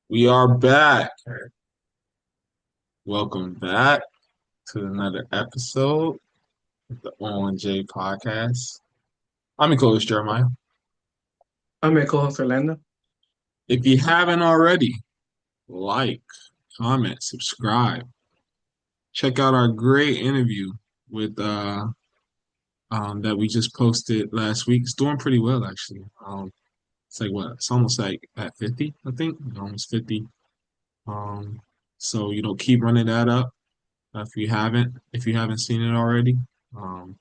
We are back. Welcome back to another episode of the ONJ podcast. I'm your co-host Jeremiah. I'm your co-host Orlando. If you haven't already, like, comment, subscribe. Check out our great interview with that we just posted last week. It's doing pretty well actually. It's like what? It's almost like at 50, I think. Almost 50. Um, so keep running that up if you haven't seen it already. Um,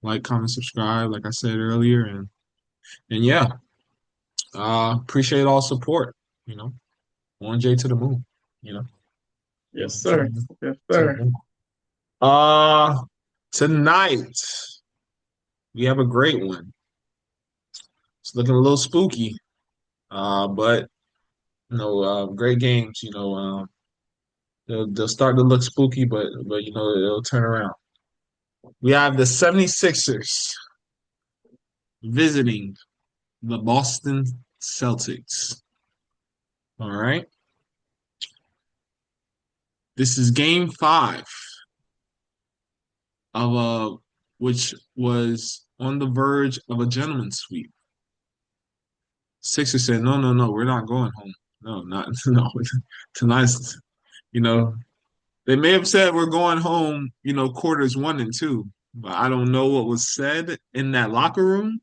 like, comment, subscribe, like I said earlier, and yeah, appreciate all support. You know, one J to the moon. You know, Yes, to the sir. moon, Yes, to the sir. moon. Uh, Tonight we have a great one. It's looking a little spooky, but great games. They'll start to look spooky, but it'll turn around. We have the 76ers visiting the Boston Celtics. All right. This is game five of which was on the verge of a gentleman's sweep. Sixers said, no, no, no, we're not going home. No, not no. Tonight's, you know, they may have said we're going home, quarters one and two, but I don't know what was said in that locker room.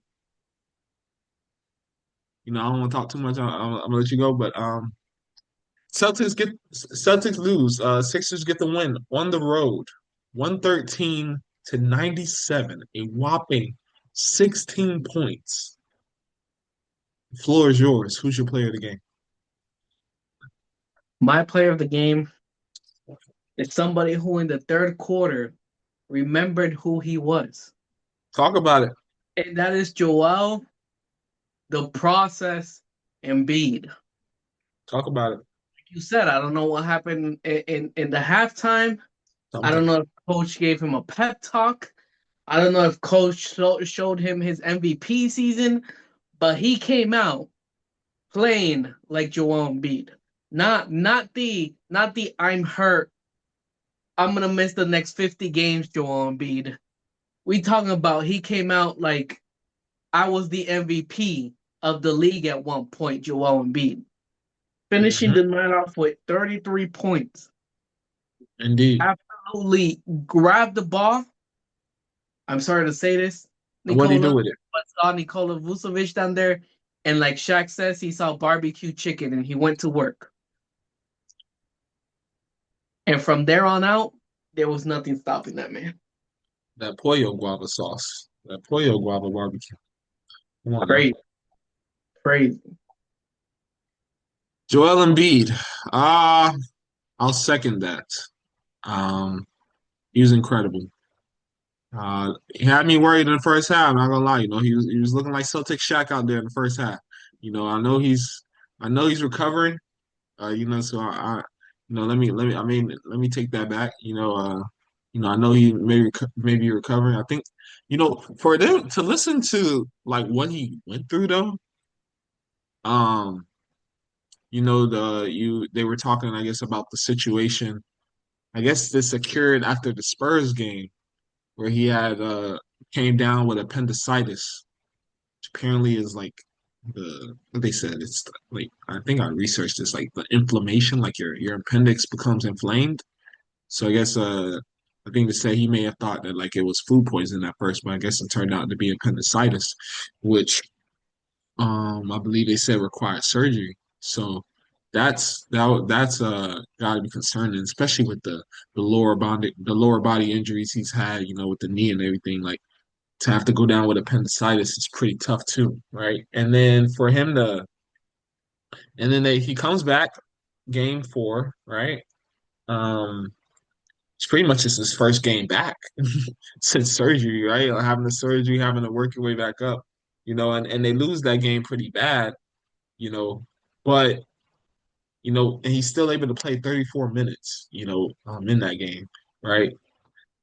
I don't want to talk too much. I'm gonna let you go, but Celtics lose. Sixers get the win on the road, 113 to 97, a whopping 16 points. The floor is yours. Who's your player of the game? My player of the game is somebody who in the third quarter remembered who he was. Talk about it. And that is Joel, the process, Embiid. Like Talk about it. you said, I don't know what happened in the halftime. I don't Something. know if coach gave him a pep talk. I don't know if coach showed him his MVP season, but he came out playing like Joel Embiid. Not the I'm hurt. I'm gonna miss the next 50 games, Joel Embiid. We talking about he came out like I was the MVP of the league at one point, Joel Embiid. Finishing Hmm. the night off with 33 points. Indeed. Absolutely grabbed the ball. I'm sorry to say this. And what do you do Nikola with it? saw Nikola Vucevic down there, and like Shaq says, he saw barbecue chicken and he went to work. And from there on out, there was nothing stopping that man. That pollo guava sauce. That pollo guava barbecue. Come on now. Crazy, crazy. Joel Embiid. Uh, I'll second that. Um, he was incredible. He had me worried in the first half. Not gonna lie, he was looking like Celtic Shaq out there in the first half. I know he's recovering. So let me take that back. I know he maybe recovering. I think, for them to listen to like what he went through though. Um, they were talking, I guess, about the situation. I guess this occurred after the Spurs game where he had came down with appendicitis, which apparently is like what they said. It's like, I think I researched this, like the inflammation, like your appendix becomes inflamed. So I guess I think they say he may have thought that like it was food poisoning at first, but I guess it turned out to be appendicitis, which I believe they said required surgery. So that's gotta be concerning, especially with the lower body injuries he's had, with the knee and everything. Like, to have to go down with appendicitis is pretty tough too, right? And then he comes back game four, right? Um, it's pretty much just his first game back since surgery, right? Like, having the surgery, having to work your way back up, and they lose that game pretty bad, you know, but and he's still able to play 34 minutes, in that game, right?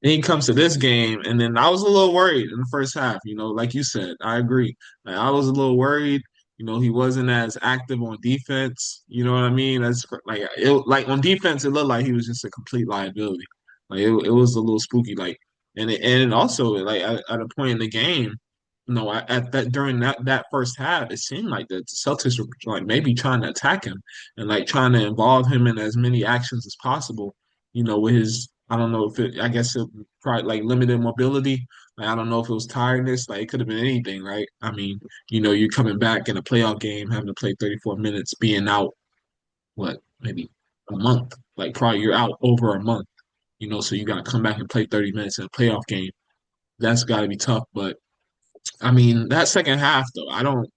Then he comes to this game, and then I was a little worried in the first half. Like you said, I agree. Like, I was a little worried. He wasn't as active on defense. You know what I mean? That's like on defense, it looked like he was just a complete liability. Like it was a little spooky. Like and also like at a point in the game, at that during that first half, it seemed like the Celtics were like maybe trying to attack him and like trying to involve him in as many actions as possible. With his I don't know if I guess it probably like limited mobility. Like I don't know if it was tiredness. Like it could have been anything, right? I mean, you're coming back in a playoff game, having to play 34 minutes, being out what maybe a month. Like probably you're out over a month. So you got to come back and play 30 minutes in a playoff game. That's got to be tough, but I mean, that second half though, I don't.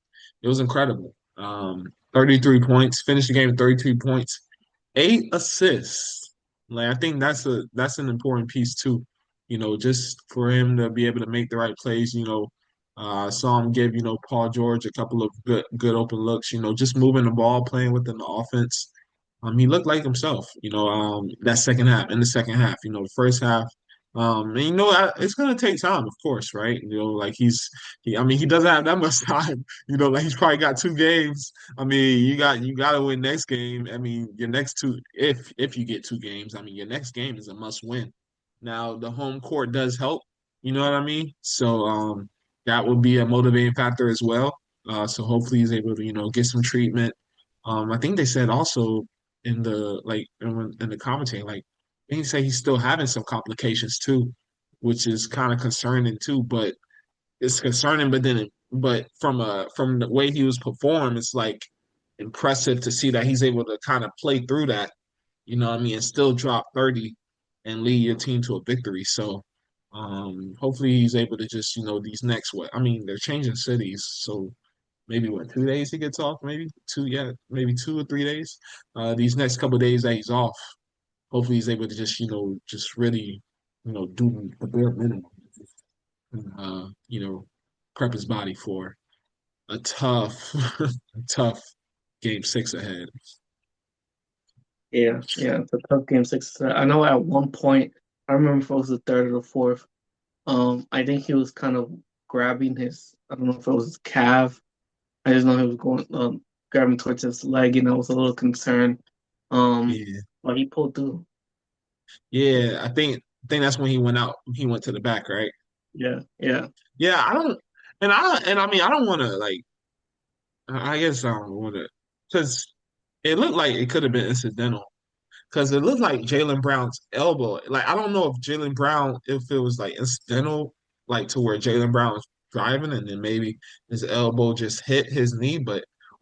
It was incredible. 33 points, finished the game with 33 points, 8 assists. Like I think that's an important piece too. Just for him to be able to make the right plays. I saw him give Paul George a couple of good open looks. Just moving the ball, playing within the offense. He looked like himself, that second half, in the second half, the first half. And it's gonna take time, of course, right? Like I mean, he doesn't have that much time. Like he's probably got 2 games. I mean, you got to win next game. I mean, your next two, if you get 2 games, I mean, your next game is a must win. Now, the home court does help. You know what I mean? So, that would be a motivating factor as well. So hopefully he's able to, get some treatment. I think they said also in the in the commentary, like he say he's still having some complications too, which is kind of concerning too. But it's concerning, but from the way he was performed, it's like impressive to see that he's able to kind of play through that, what I mean, and still drop 30 and lead your team to a victory. So hopefully he's able to just, these next what I mean, they're changing cities, so maybe what 2 days he gets off, maybe two, yeah, maybe 2 or 3 days. These next couple of days that he's off, hopefully he's able to just just really do the bare minimum, prep his body for a tough, tough game 6 ahead. Yeah, it's a tough game 6. I know at one point, I remember if it was the third or the fourth. I think he was kind of grabbing his. I don't know if it was his calf. I just know he was going grabbing towards his leg, and I was a little concerned. Um, Yeah, but he pulled through. yeah. I think that's when he went out. He went to the back, right? Yeah, yeah. Yeah, I don't, and I mean I don't want to like. I guess I don't want to, because it looked like it could have been incidental. Because it looked like Jaylen Brown's elbow. Like I don't know if Jaylen Brown, if it was like incidental, like to where Jaylen Brown was driving and then maybe his elbow just hit his knee,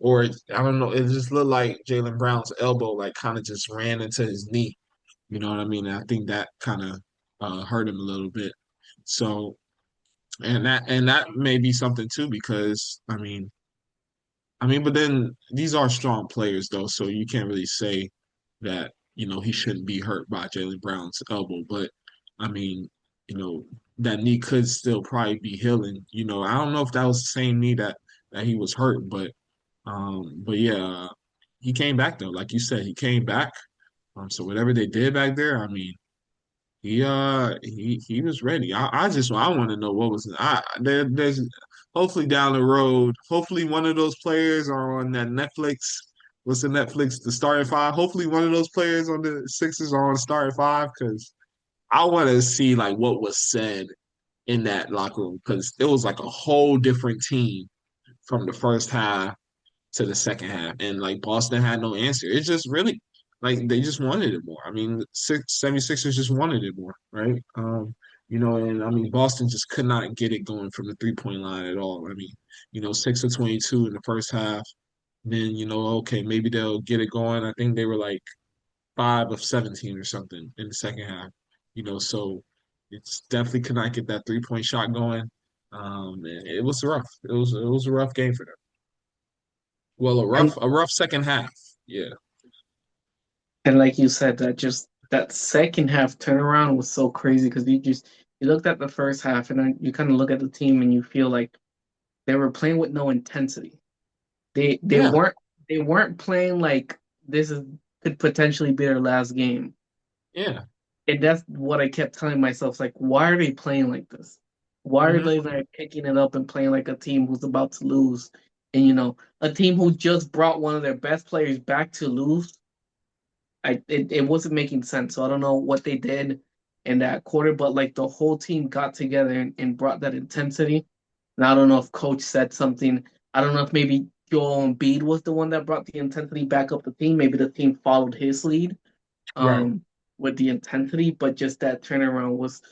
or I don't know. It just looked like Jaylen Brown's elbow like kind of just ran into his knee. You know what I mean? And I think that kind of hurt him a little bit. So and that may be something too because I mean, but then these are strong players though, so you can't really say that, he shouldn't be hurt by Jaylen Brown's elbow. But I mean, you know, that knee could still probably be healing. I don't know if that was the same knee that he was hurt, but yeah, he came back though. Like you said, he came back. So whatever they did back there, I mean, he was ready. I want to know what was there's hopefully down the road. Hopefully one of those players are on that Netflix. What's the Netflix? The starting five. Hopefully one of those players on the Sixers are on starting five because I want to see like what was said in that locker room because it was like a whole different team from the first half to the second half, and like Boston had no answer. It's just really like they just wanted it more. I mean, 76ers just wanted it more, right? And I mean Boston just could not get it going from the 3-point line at all. I mean, 6 of 22 in the first half. Then okay, maybe they'll get it going. I think they were like 5 of 17 or something in the second half. So it's definitely could not get that 3-point shot going. And it was rough. It was a rough game for them. Well, a And rough second half. Yeah. and like you said, that second half turnaround was so crazy because you looked at the first half and then you kind of look at the team and you feel like they were playing with no intensity. They they Yeah. weren't they weren't playing like this is could potentially be their last game. Yeah. And that's what I kept telling myself, like, why are they playing like this? Why are Hmm. they like picking it up and playing like a team who's about to lose? And a team who just brought one of their best players back to lose, it wasn't making sense. So I don't know what they did in that quarter, but like the whole team got together and brought that intensity. And I don't know if coach said something. I don't know if maybe Joel Embiid was the one that brought the intensity back up the team. Maybe the team followed his lead Right. with the intensity, but just that turnaround was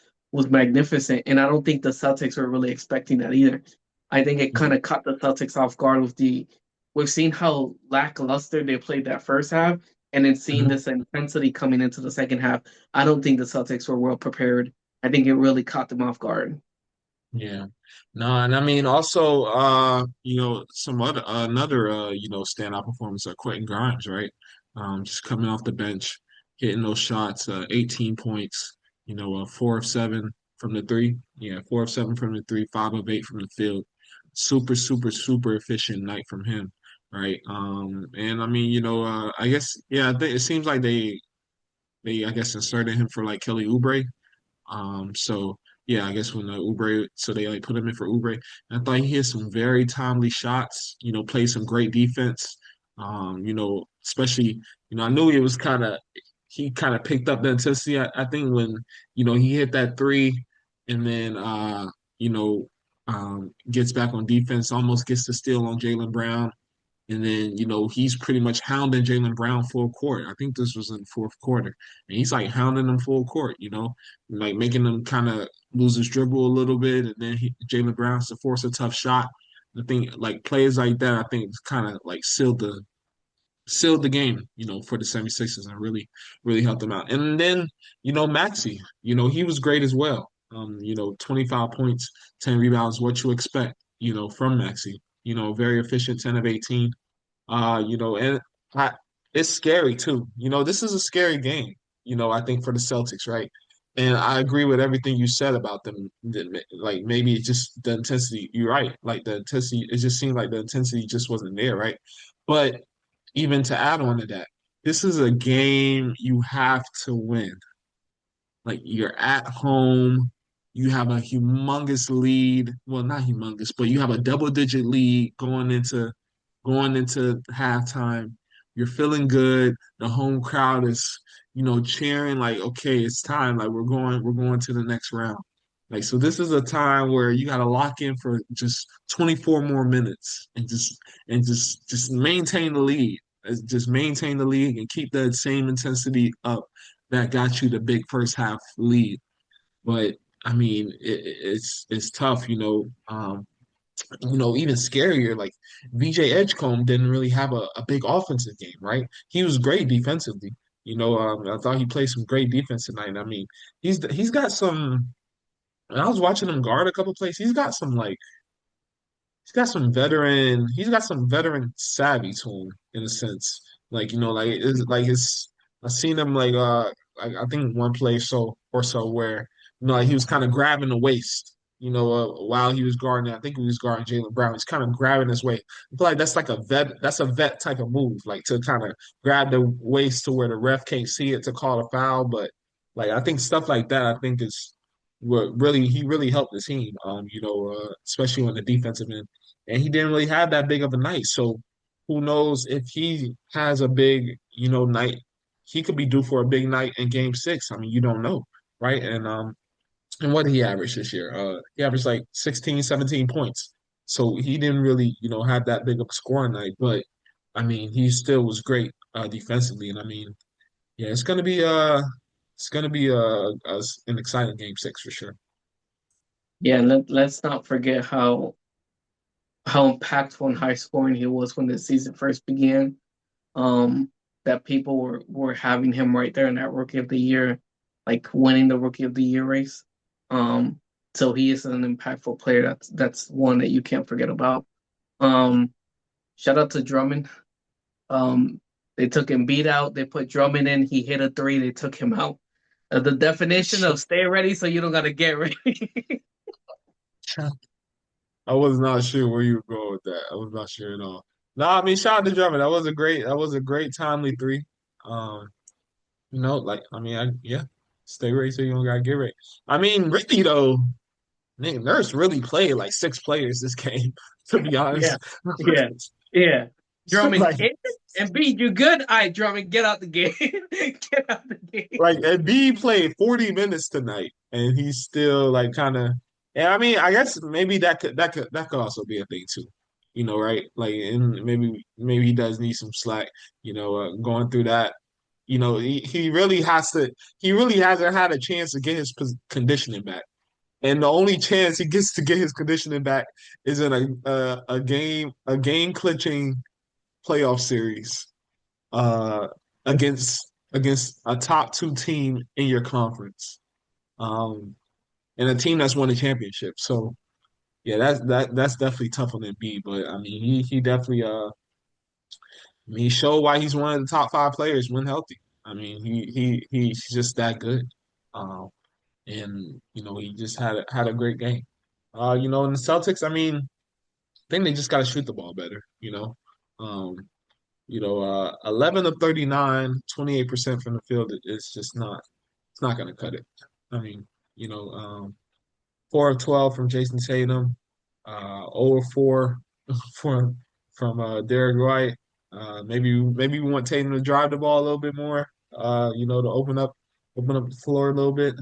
magnificent. And I don't think the Celtics were really expecting that either. I think it kind of caught the Celtics off guard with the we've seen how lackluster they played that first half, and then seeing Mhm. this intensity coming into the second half. I don't think the Celtics were well prepared. I think it really caught them off guard. Yeah. No, and I mean also some other another standout performance Quentin Grimes, right? Just coming off the bench, hitting those shots, 18 points, 4 of 7 from the three. Yeah, 4 of 7 from the three, 5 of 8 from the field. Super, super, super efficient night from him, right? And I mean, I guess yeah, it seems like they I guess inserted him for like Kelly Oubre. So yeah, I guess when Oubre, so they like put him in for Oubre. And I thought he hit some very timely shots. Played some great defense. Especially, I knew it was he kind of picked up the intensity. I think when he hit that three, and then you know gets back on defense, almost gets the steal on Jaylen Brown. And then, he's pretty much hounding Jaylen Brown full court. I think this was in the fourth quarter. And he's like hounding him full court, like making him kind of lose his dribble a little bit. And then Jaylen Brown has to force a tough shot. I think like plays like that, I think kind of like sealed the game, for the 76ers and really, really helped them out. And then, Maxey, he was great as well. 25 points, 10 rebounds, what you expect, from Maxey. Very efficient, 10 of 18. And I, it's scary too. This is a scary game, I think for the Celtics, right? And I agree with everything you said about them. Like maybe it's just the intensity, you're right. Like the intensity, it just seemed like the intensity just wasn't there, right? But even to add on to that, this is a game you have to win. Like you're at home, you have a humongous lead. Well, not humongous, but you have a double-digit lead going into halftime. You're feeling good. The home crowd is, cheering like, okay, it's time. Like we're going to the next round. Like so, this is a time where you got to lock in for just 24 more minutes and just maintain the lead. Just maintain the lead and keep that same intensity up that got you the big first half lead. But I mean, it's tough, even scarier. Like VJ Edgecombe didn't really have a big offensive game, right? He was great defensively. I thought he played some great defense tonight. I mean, he's got some. And I was watching him guard a couple plays. He's got some veteran savvy to him in a sense. Like, like his I seen him I think one play so where like he was kind of grabbing the waist, while he was guarding. I think he was guarding Jaylen Brown. He's kind of grabbing his waist. I feel like that's a vet type of move, like to kind of grab the waist to where the ref can't see it to call a foul. But like I think stuff like that I think is what really he really helped the team, especially on the defensive end and he didn't really have that big of a night. So who knows if he has a big, night, he could be due for a big night in game six. I mean, you don't know, right? And what did he average this year? He averaged like 16, 17 points. So he didn't really, have that big of a scoring night, but I mean, he still was great defensively. And I mean, yeah, it's gonna be an exciting game six for sure. Yeah, let's not forget how impactful and high scoring he was when the season first began. That people were having him right there in that rookie of the year, like winning the rookie of the year race. Um, so he is an impactful player. That's one that you can't forget about. Um, Shout out to Drummond. Um, they took Embiid out. They put Drummond in. He hit a three. They took him out. The definition of stay ready so you don't gotta get ready. I was not sure where you were going with that. I was not sure at all. No, I mean, shout out to Drummond. That was a great timely three. Um, like I mean, yeah, stay ready so you don't gotta get ready. I mean, really though, Man, Nurse really played like six players this game, to be Yeah, honest. yeah, yeah. Drummond, like and B, you good? All right, Drummond, get out the game. Get out the game. like Embiid played 40 minutes tonight, and he's still like kind of. And I mean, I guess maybe that could also be a thing too, right? Like, and maybe he does need some slack, going through that. He really has to. He really hasn't had a chance to get his conditioning back, and the only chance he gets to get his conditioning back is in a game clinching playoff series uh, against a top two team in your conference, um, and a team that's won a championship. So yeah, that's definitely tough on Embiid. But I mean, he definitely he showed why he's one of the top five players when healthy. I mean, he's just that good, and he just had a great game. In the Celtics, I mean, I think they just got to shoot the ball better. 11 of 39, 28% from the field is just not, it's not going to cut it. I mean, 4 of 12 from Jason Tatum, 0 of 4 from Derek White. Maybe we want Tatum to drive the ball a little bit more, to open up the floor a little bit.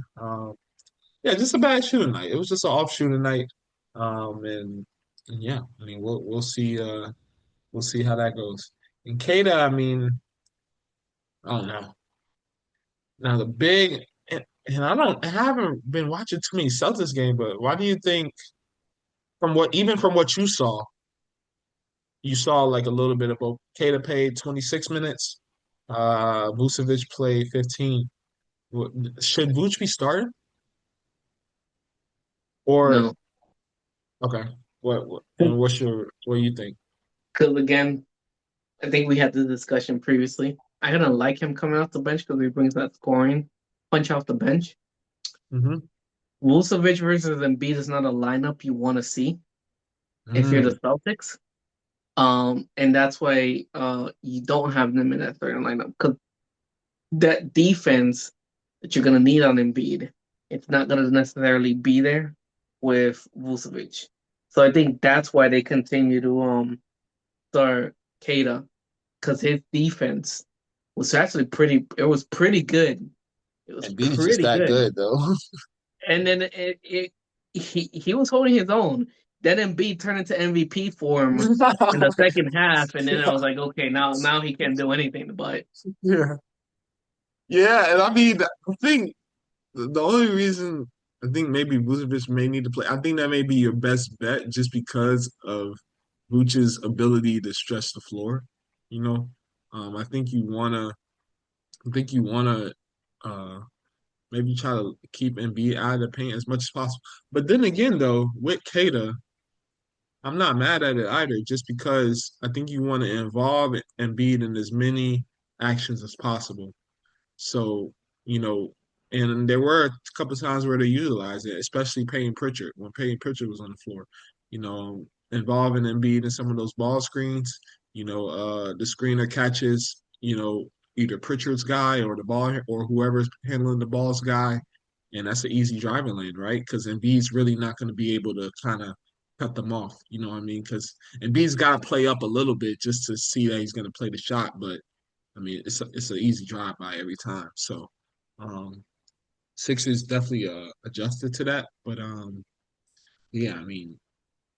Yeah, just a bad shooting night. It was just an off shooting night. And yeah, I mean, we'll see how that goes. And Kada, I mean, I don't know. Now the big and I haven't been watching too many Celtics games, but why do you think from what you saw like a little bit of both. Kada played 26 minutes, Vucevic played 15. Should Vuce be starting? Or No, okay, and what do you think? because again, I think we had the discussion previously. I don't like him coming off the bench because he brings that scoring punch off the bench. Mm-hmm. Vucevic versus Embiid is not a lineup you want to see if you're the Mm, Celtics. And that's why you don't have them in that starting lineup because that defense that you're gonna need on Embiid, it's not gonna necessarily be there with Vucevic. So I think that's why they continue to start Kada because his defense was actually pretty. It was pretty good. It was and B's just pretty that good. good though. And then he was holding his own. Then Embiid turned into MVP for him in the second half, and then I was like, okay, now he can't do anything. But Yeah. Yeah, and I mean, I think the only reason I think maybe Vucevic may need to play, I think that may be your best bet just because of Vucevic's ability to stretch the floor. You know, I think you wanna uh, maybe try to keep Embiid out of the paint as much as possible. But then again, though, with Kada, I'm not mad at it either, just because I think you want to involve Embiid in as many actions as possible. So, you know, and there were a couple of times where they utilized it, especially Payne Pritchard, when Payne Pritchard was on the floor, involving Embiid in some of those ball screens, the screener catches, either Pritchard's guy or the ball or whoever's handling the ball's guy. And that's an easy driving lane, right? Because Embiid's really not going to be able to kind of cut them off. You know what I mean? Because Embiid's got to play up a little bit just to see that he's going to play the shot. But I mean, it's an easy drive by every time. So, um, Sixers definitely adjusted to that. But yeah, I mean,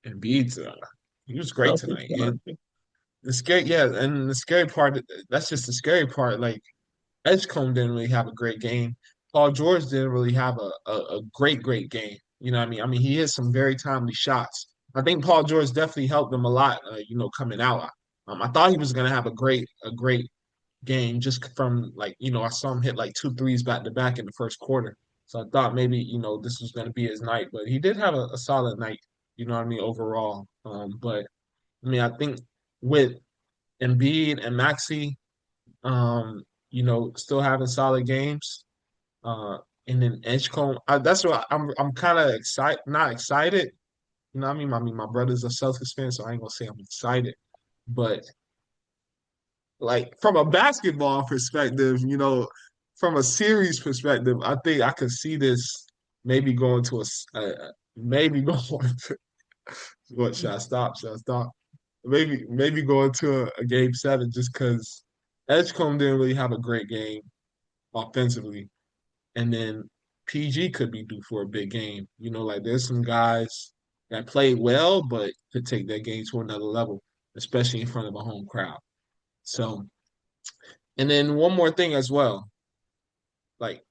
Embiid's he was great Celtics, tonight. And the scary part, that's just the scary part. Like Edgecombe didn't really have a great game. Paul George didn't really have a great game. You know what I mean? I mean, he hit some very timely shots. I think Paul George definitely helped them a lot, coming out. I thought he was going to have a great game just from like, I saw him hit like two threes back to back in the first quarter. So I thought maybe, this was going to be his night, but he did have a solid night, you know what I mean, overall. But I mean, I think with Embiid and Maxey, still having solid games. Uh, and then Edgecombe, that's what I'm kind of excited, not excited. You know what I mean? I mean, my brother's a Celtics fan, so I ain't gonna say I'm excited. But like from a basketball perspective, from a series perspective, I think I could see this maybe going to a maybe going to what should I stop? Should I stop? Maybe going to a game seven just because Edgecombe didn't really have a great game offensively, and then PG could be due for a big game. Like there's some guys that played well, but could take their game to another level, especially in front of a home crowd. So, and then one more thing as well, like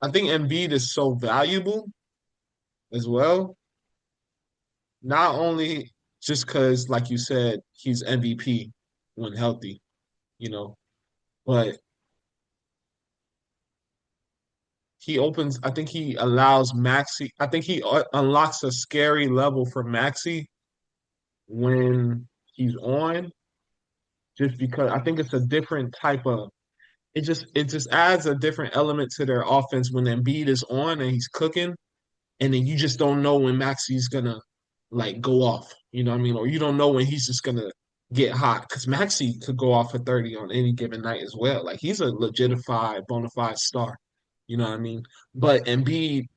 I think Embiid is so valuable as well, not only just because, like you said, he's MVP when healthy, you know, but I think he allows Maxi, I think he unlocks a scary level for Maxi when he's on, just because I think it's a different type of, it just adds a different element to their offense when Embiid is on and he's cooking, and then you just don't know when Maxi's gonna like go off. You know what I mean? Or you don't know when he's just gonna get hot because Maxi could go off for 30 on any given night as well. Like he's a legitified, bona fide star. You know what I mean? But Embiid's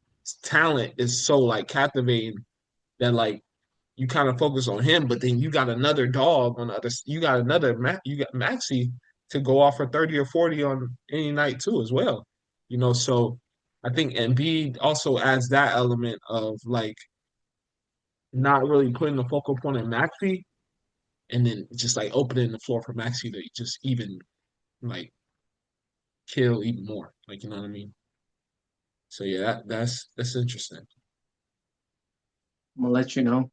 talent is so like captivating that like you kind of focus on him, but then you got another dog on the other. You got Maxi to go off for 30 or 40 on any night too as well. So I think Embiid also adds that element of like not really putting the focal point on Maxi and then just like opening the floor for Maxi to just even like kill even more. Like you know what I mean? So yeah, that's interesting. I'm gonna let you know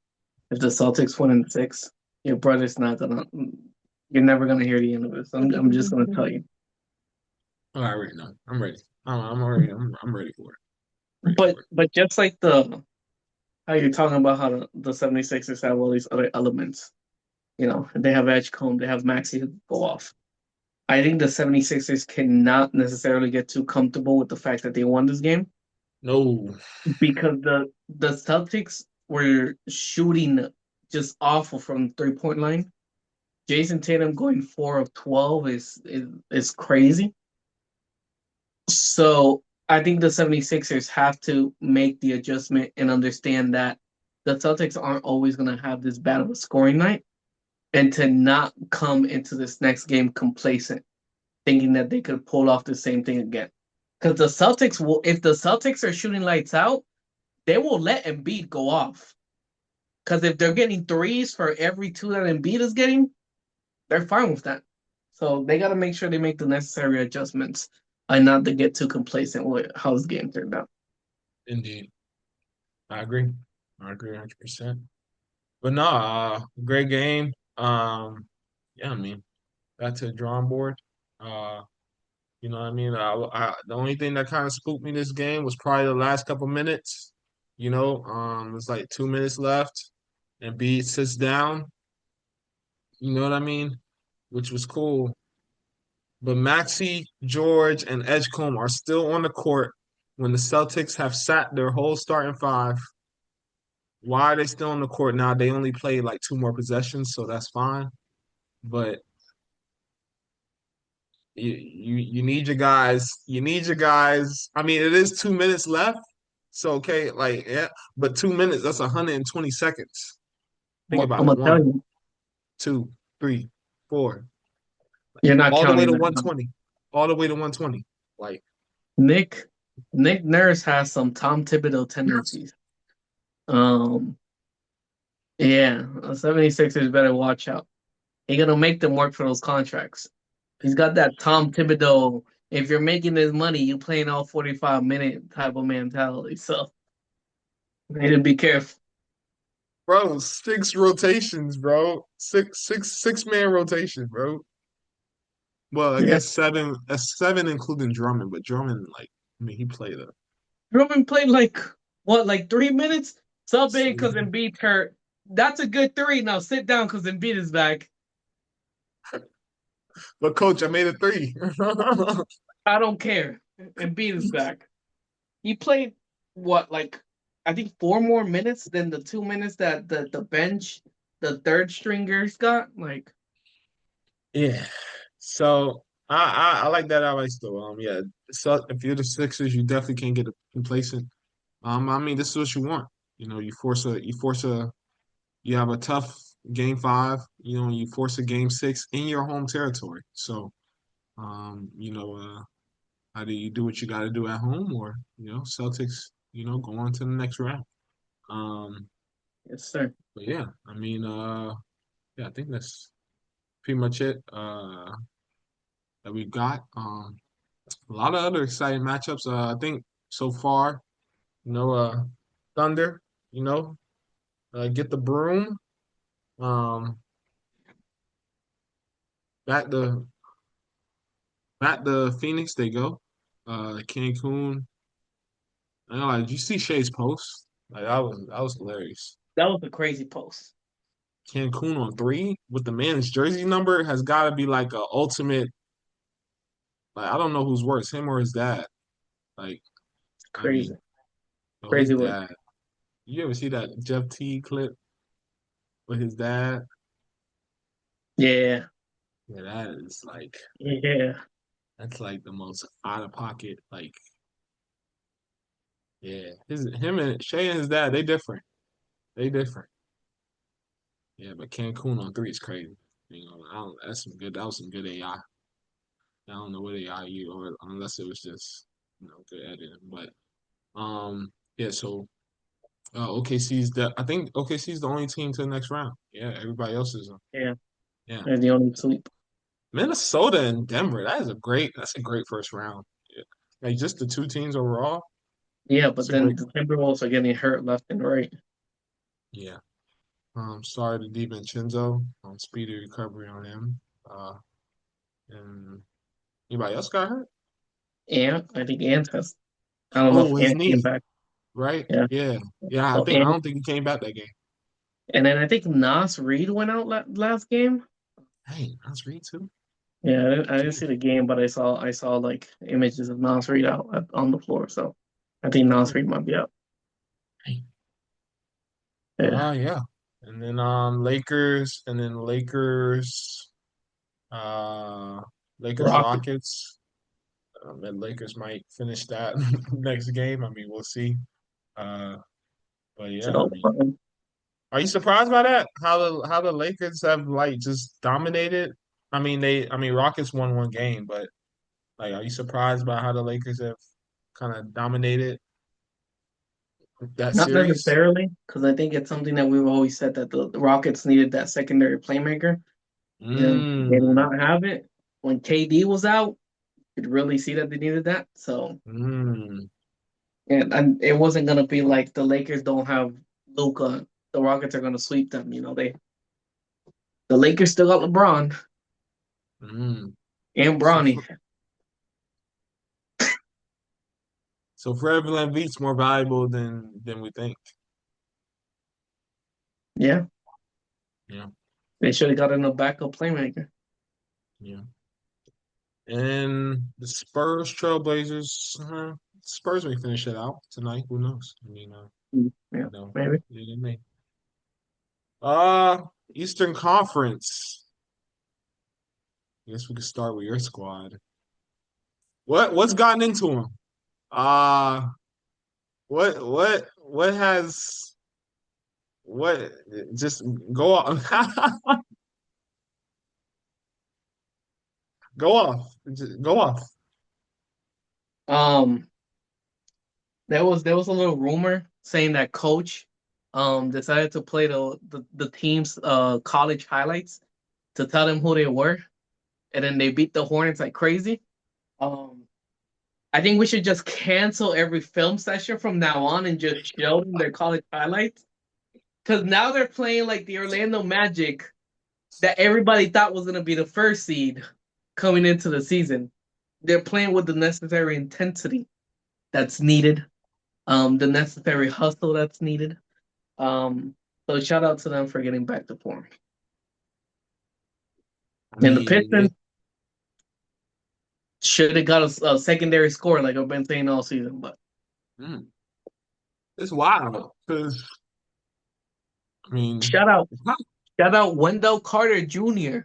if the Celtics win in six. Your brother's not gonna. You're never gonna hear the end of it. So I'm just gonna tell you. Oh, I already know. I'm ready. I'm ready for it. Ready But for it. but just like the how you're talking about how the 76ers have all these other elements. They have Edgecombe, they have Maxi who go off. I think the 76ers cannot necessarily get too comfortable with the fact that they won this game No, because the Celtics were shooting just awful from 3-point line. Jason Tatum going 4 of 12 is crazy. So I think the 76ers have to make the adjustment and understand that the Celtics aren't always going to have this bad of a scoring night and to not come into this next game complacent, thinking that they could pull off the same thing again. Because if the Celtics are shooting lights out, they will let Embiid go off. Because if they're getting threes for every two that Embiid is getting, they're fine with that. So they got to make sure they make the necessary adjustments and not to get too complacent with how this game turned out. indeed. I agree. I agree 100%. But no, great game. Yeah, I mean, back to the drawing board. Uh, you know what I mean? The only thing that kind of spooked me this game was probably the last couple minutes. It's like 2 minutes left, and B sits down. You know what I mean? Which was cool. But Maxi, George, and Edgecombe are still on the court when the Celtics have sat their whole starting five. Why are they still on the court now? They only played like two more possessions, so that's fine. But you need your guys. You need your guys. I mean, it is 2 minutes left. So okay, like yeah, but 2 minutes, that's 120 seconds. Think I'm about it. gonna tell One, you, two, three, four. you're not All the way counting to that. 120. All the way to 120. Like Nick Nick Nurse has some Tom Thibodeau tendencies. Um, yeah, the 76ers better watch out. He's gonna make them work for those contracts. He's got that Tom Thibodeau. If you're making this money, you playing all 45-minute type of mentality. So you need to be careful. bro, six rotations, bro. Six man rotation, bro. Well, I Yeah, guess seven. That's seven including Drummond, but Drummond, like, I mean, he played a. Drummond played like what, like 3 minutes? Sub in because Embiid hurt. That's a good three. Now sit down because Embiid is back. But coach, I made a three. I don't care. Embiid is back. He played what, like I think 4 more minutes than the 2 minutes that the bench, the third stringers got. Like, Yeah. So I like that advice though. Yeah. So if you're the Sixers, you definitely can't get complacent. I mean, this is what you want. You have a tough game five. You force a game six in your home territory. So, um, you know, uh, how do you do what you got to do at home, or Celtics, go on to the next round. Um, Yes, sir. but yeah, yeah, I think that's pretty much it that we've got. A lot of other exciting matchups. I think so far, you know, uh, Thunder, get the broom. Um, back to Phoenix they go. Cancun. I know, like, did you see Shay's post? Like that was hilarious. That was a crazy post. Cancun on three with the man's jersey number has got to be like a ultimate. Like, I don't know who's worse, him or his dad. Like, It's I crazy. mean, oh, his Crazy work. dad. You ever see that Jeff T clip with his dad? Yeah. Yeah, that is like Yeah. that's like the most out of pocket. Like, yeah, him and Shay and his dad, they different. They different. Yeah, but Cancun on three is crazy. That's some good. That was some good AI. I don't know what AI you or unless it was just good editing. But yeah. So OKC's the I think OKC's the only team to the next round. Yeah, everybody else is. Yeah. Yeah, They're the only sleep. Minnesota and Denver. That's a great first round. Yeah. Like just the two teams overall. Yeah, It's but a then great. the Timberwolves are getting hurt left and right. Yeah. Sorry to DiVincenzo. Speedy recovery on him. And anybody else got hurt? And I think Ant has. I don't know if Oh, his Ant came knee, back. right? Yeah. Yeah, yeah. I So think I Ant, don't think he came back that game. and then I think Nas Reed went out last game. Hey, that's Reed too. Yeah, I didn't Gee, see the game, but I saw like images of Nas Reed out on the floor. So I think Nas oh, Reed might be out. hey. Yeah. Yeah. And then Lakers, uh, Lakers Rockets. Rockets. And Lakers might finish that next game. I mean, we'll see. Uh, but yeah, I So mean, are you surprised by that? How the Lakers have like just dominated? I mean Rockets won one game, but like, are you surprised by how the Lakers have kind of dominated that not series? necessarily, because I think it's something that we've always said that the Rockets needed that secondary playmaker, and they do Mm, not have it. When KD was out, you could really see that they needed that. So mm, and it wasn't gonna be like the Lakers don't have Luka. The Rockets are gonna sweep them. The Lakers still got LeBron mm. and So, Bronny. so Fred VanVleet's more valuable than we think. Yeah, Yeah, they should have gotten a backup playmaker. yeah. And the Spurs Trailblazers, Spurs may finish it out tonight. Who knows? Yeah, You know, maybe. yeah, they may. Uh, Eastern Conference. I guess we could start with your squad. What's gotten into him? Uh what has what just go off go off. Just go off. Um, there was a little rumor saying that coach decided to play the team's college highlights to tell them who they were, and then they beat the Hornets like crazy. Um, I think we should just cancel every film session from now on and just show them their college highlights. Because now they're playing like the Orlando Magic that everybody thought was going to be the first seed coming into the season. They're playing with the necessary intensity that's needed, the necessary hustle that's needed. Um, so shout out to them for getting back to form. I And the mean, Pistons should have got a secondary score like I've been saying all season, but mm, it's wild because I mean, shout out, it's not shout out Wendell Carter Jr.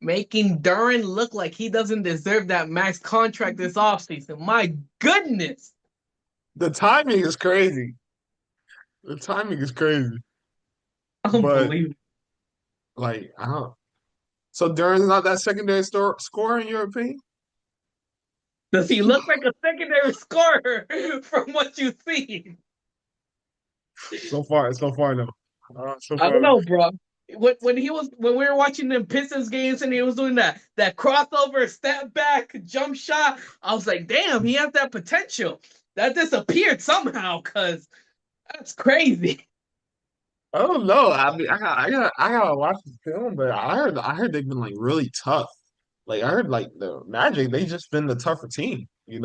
making Duran look like he doesn't deserve that max contract this offseason. My goodness. the timing is crazy. The timing is crazy. But Unbelievable. like I don't. So Duran's not that secondary scorer in your opinion? Does he look like a secondary scorer from what you see? So far no. So I don't far, know, bro. When we were watching the Pistons games and he was doing that crossover step back jump shot, I was like, damn, he has that potential. That disappeared somehow, cause that's crazy. I don't know. I mean, I gotta watch the film, but I heard they've been like really tough. Like I heard like the Magic, they just been the tougher team. Yes,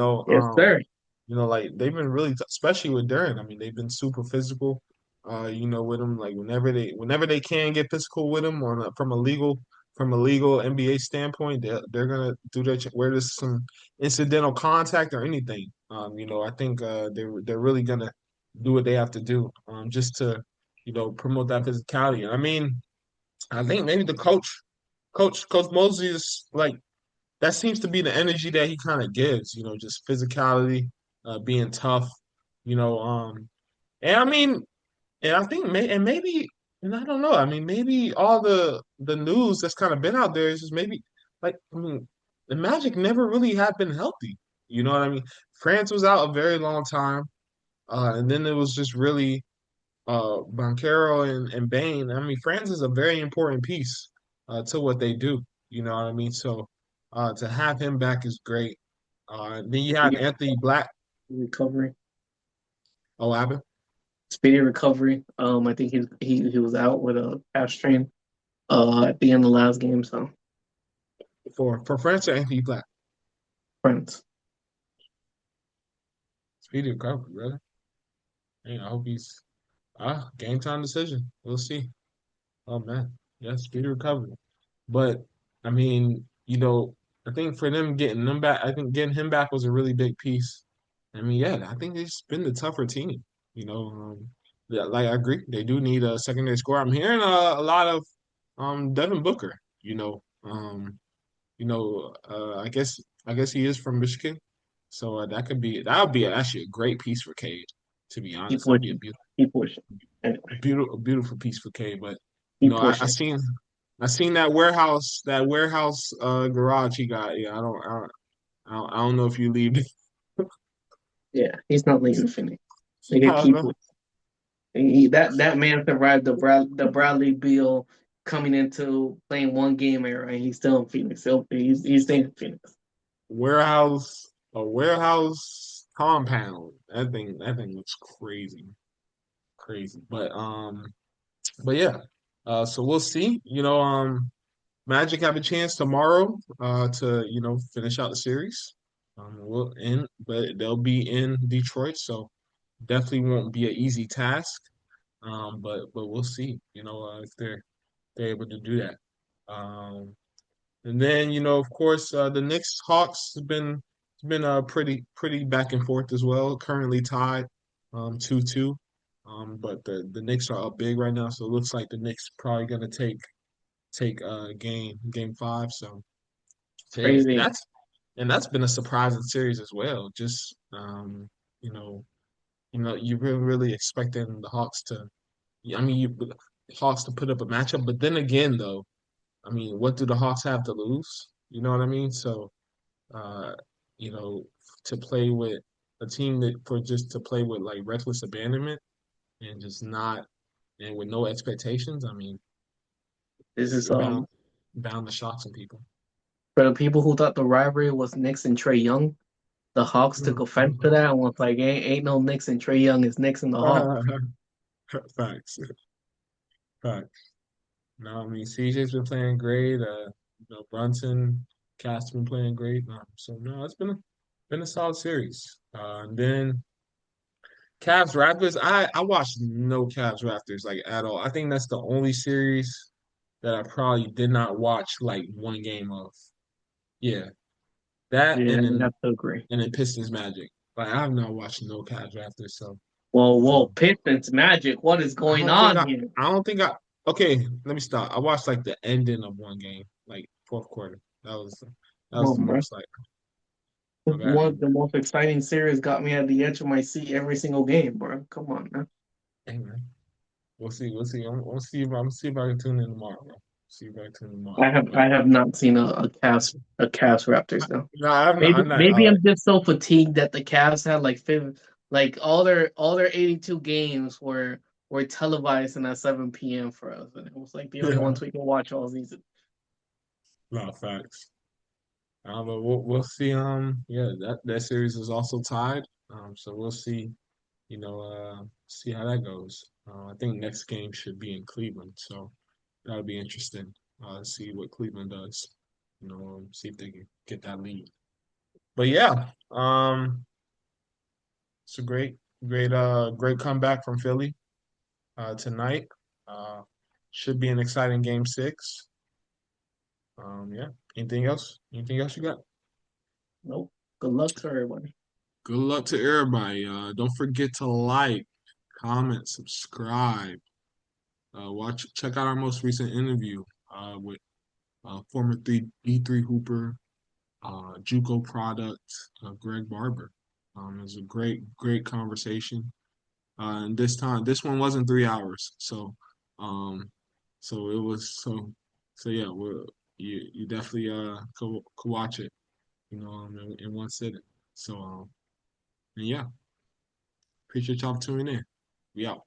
sir. Like they've been really, especially with Duran. I mean, they've been super physical. With them, like whenever they can get physical with them from a legal NBA standpoint, they're gonna do that where there's some incidental contact or anything. I think they're really gonna do what they have to do, just to promote that physicality. I mean, I think maybe the coach Mosley is like that seems to be the energy that he kind of gives, just physicality, being tough, you know, and I mean, and I think maybe, and I don't know, I mean, maybe all the news that's kind of been out there is just maybe like, I mean, the Magic never really had been healthy, you know what I mean? France was out a very long time, and then it was just really Boncaro and Bain. I mean, France is a very important piece to what they do. You know what I mean? So to have him back is great. Then you had Speedy Anthony Black. recovery. Oh, Abbott Speedy recovery. I think he was out with a calf strain at the end of the last game, so for France or Anthony Black. friends. Speedy recovery, brother. Hey, I hope he's game time decision. We'll see. Oh man, yeah, speedy recovery. But I mean, I think for them getting them back, I think getting him back was a really big piece. I mean, yeah, I think they've been the tougher team. Yeah, like I agree, they do need a secondary score. I'm hearing a lot of Devin Booker. I guess he is from Michigan, so that would be actually a great piece for Cade. To be Keep honest, that'd be pushing. Keep pushing. Anyway, a beautiful piece for Cade. But keep I pushing. seen that warehouse garage he got. Yeah, I don't know if you leave. Yeah, he's not leaving Phoenix. They I could don't keep know. that man survived the Bradley Beal coming into playing one game era, and he's still in Phoenix. He's staying in Phoenix. A warehouse compound. That thing looks crazy, crazy. But yeah. So we'll see. Magic have a chance tomorrow to finish out the series. But they'll be in Detroit, so definitely won't be an easy task. But we'll see. If they're able to do that. And then of course, the Knicks Hawks has been pretty back and forth as well. Currently tied 2-2. But the Knicks are up big right now, so it looks like the Knicks probably gonna take game five. So yeah, Crazy. that's been a surprising series as well. Just you know you really expecting the Hawks to. I mean, Hawks to put up a matchup, but then again, though, I mean, what do the Hawks have to lose? You know what I mean? So, uh, you know, to play with a team that for just to play with like reckless abandonment and just not and with no expectations. I mean, This is you're bound to shock some people. for the people who thought the rivalry was Knicks and Trey Young. The Hawks took offense to that and was like, ain't no Knicks and Trey Young is Knicks and the Hawks. Facts, facts. No, I mean CJ's been playing great. Brunson, Cat's been playing great. So no, it's been a solid series. And then Cavs Raptors. I watched no Cavs Raptors like at all. I think that's the only series that I probably did not watch like one game of. Yeah, that Yeah, I have to agree. and then Pistons Magic. Like I have not watched no Cavs Raptors. So Whoa, um, Pistons Magic. What is I going don't think on I. here? I don't think I. Okay, let me stop. I watched like the ending of one game, like fourth quarter. That Come was the on, bro. most like. My bad, One man. of the most exciting series got me at the edge of my seat every single game, bro. Come on, man. Hey man, we'll see. We'll see. I'm see if I can tune in tomorrow, bro. See if I can tune in tomorrow. I But have not seen a Cavs Raptors though. no, I'm not. Maybe I'm not. maybe I'm just so fatigued that the Cavs had like all their 82 games were televised and at 7 p.m. for us, and it was like the only Yeah. ones we can watch all season. No facts. But we'll see. Yeah, that series is also tied. So we'll see. See how that goes. I think next game should be in Cleveland, so that'll be interesting. See what Cleveland does. See if they can get that lead. But yeah, it's a great comeback from Philly tonight. Uh, should be an exciting game six. Yeah. Anything else? Anything else you got? Nope. Good luck to everybody. Good luck to everybody. Don't forget to like, comment, subscribe. Check out our most recent interview with former D3 Hooper, JUCO product, Greg Barber. It was a great conversation. And this one wasn't 3 hours, um, so it was so yeah. You definitely could watch it, in one sitting. So and yeah, appreciate y'all tuning in. We out.